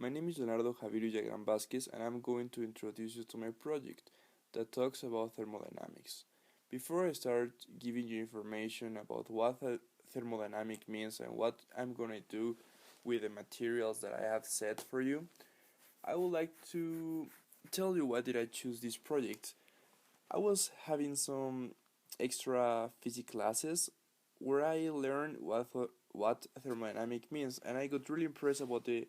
My name is Leonardo Javier Villagrán Vázquez, and I'm going to introduce you to my project that talks about thermodynamics. Before I start giving you information about what thermodynamic means and what I'm going to do with the materials that I have set for you, I would like to tell you why did I choose this project. I was having some extra physics classes where I learned what thermodynamic means, and I got really impressed about the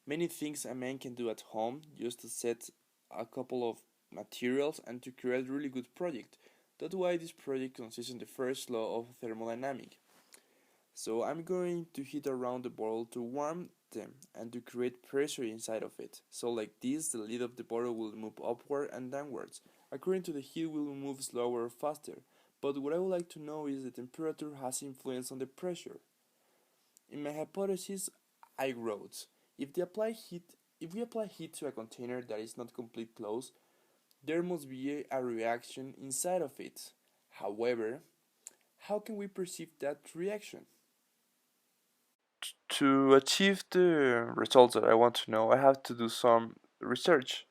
many things a man can do at home just to set a couple of materials and to create a really good project. That's why this project consists in the first law of thermodynamics. So I'm going to heat around the bottle to warm them and to create pressure inside of it. So like this, the lid of the bottle will move upward and downwards. According to the heat, will move slower or faster. But what I would like to know is the temperature has influence on the pressure. In my hypothesis, I wrote, if they apply heat if we apply heat to a container that is not completely closed, there must be a reaction inside of it. However, how can we perceive that reaction? To achieve the results that I want to know, I have to do some research.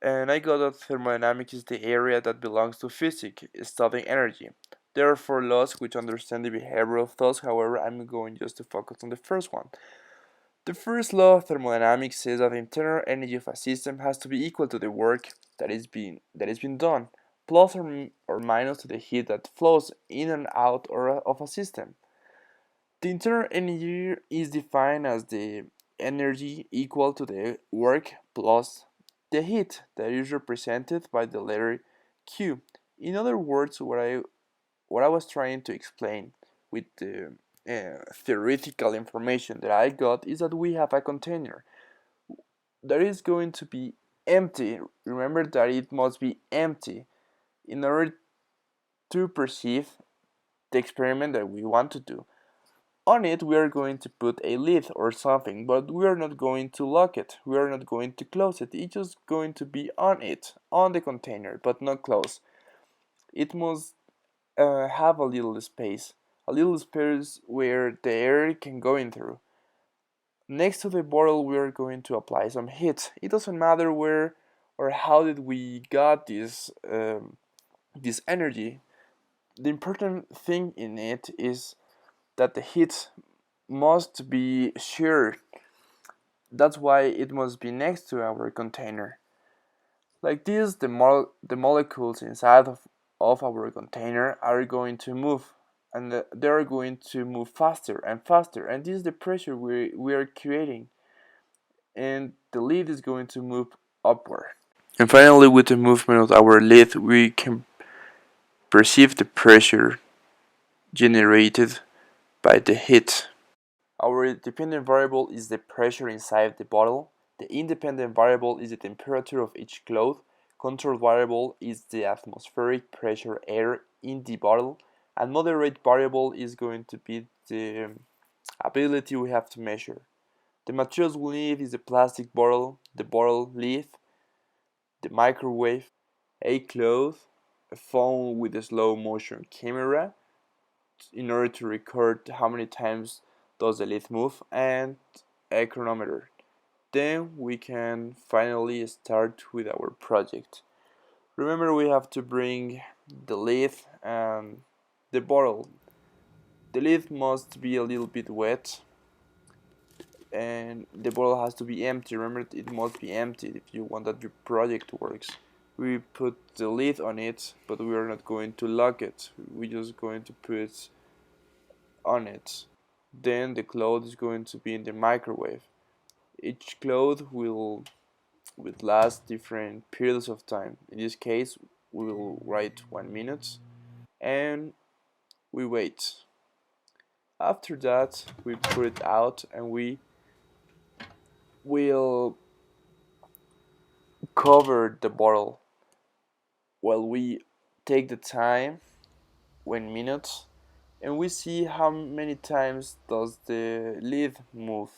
And I got that thermodynamics is the area that belongs to physics, studying energy. There are four laws which understand the behavior of thoughts, however, I'm going just to focus on the first one. The first law of thermodynamics says that the internal energy of a system has to be equal to the work that is being done, plus or minus to the heat that flows in and out of a system. The internal energy is defined as the energy equal to the work plus the heat that is represented by the letter Q. In other words, what I was trying to explain with the theoretical information that I got is that we have a container that is going to be empty. Remember that it must be empty in order to perceive the experiment that we want to do. On it, we are going to put a lid or something, but we are not going to lock it. We are not going to close it. It's just going to be on it, on the container, but not close. It must have a little space where the air can go in through. Next to the bottle, we are going to apply some heat. It doesn't matter where or how did we got this energy. The important thing in it is that the heat must be shared. That's why it must be next to our container. Like this, the molecules inside of our container are going to move, and they are going to move faster and faster, and this is the pressure we are creating, and the lid is going to move upward. And finally, with the movement of our lid, we can perceive the pressure generated by the heat. Our dependent variable is the pressure inside the bottle. The independent variable is the temperature of each cloth. Control variable is the atmospheric pressure air in the bottle. And moderate variable is going to be the ability we have to measure. The materials we need is the plastic bottle, the bottle lid, the microwave, a cloth, a phone with a slow motion camera in order to record how many times does the lid move, and a chronometer. Then we can finally start with our project. Remember, we have to bring the lid and the bottle. The lid must be a little bit wet and the bottle has to be empty. Remember, it must be empty if you want that your project works. We put the lid on it, but we are not going to lock it. We're just going to put on it. Then the cloth is going to be in the microwave. Each cloth will last different periods of time. In this case, we will write 1 minute and we wait. After that, we put it out and we will cover the bottle while we take the time 1 minute and we see how many times does the lid move.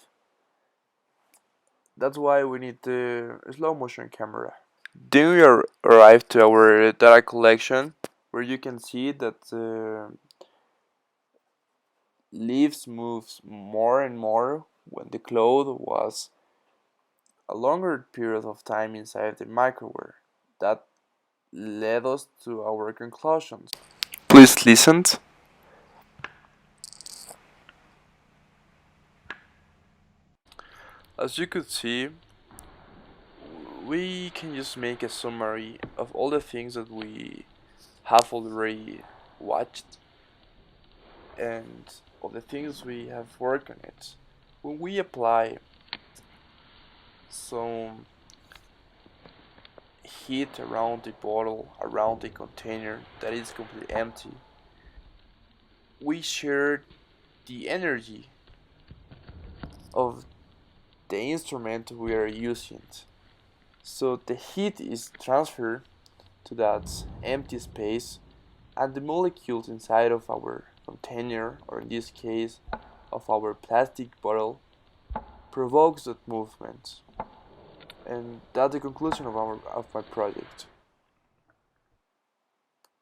That's why we need the slow motion camera. Then we arrive to our data collection where you can see that leaves moves more and more when the cloth was a longer period of time inside the microwave. That led us to our conclusions. Please listen. As you could see, we can just make a summary of all the things that we have already watched and of the things we have worked on it. When we apply some heat around the bottle, around the container that is completely empty, we share the energy of the instrument we are using. So the heat is transferred to that empty space, and the molecules inside of our container, or in this case of our plastic bottle, provokes that movement. And that's the conclusion of my project.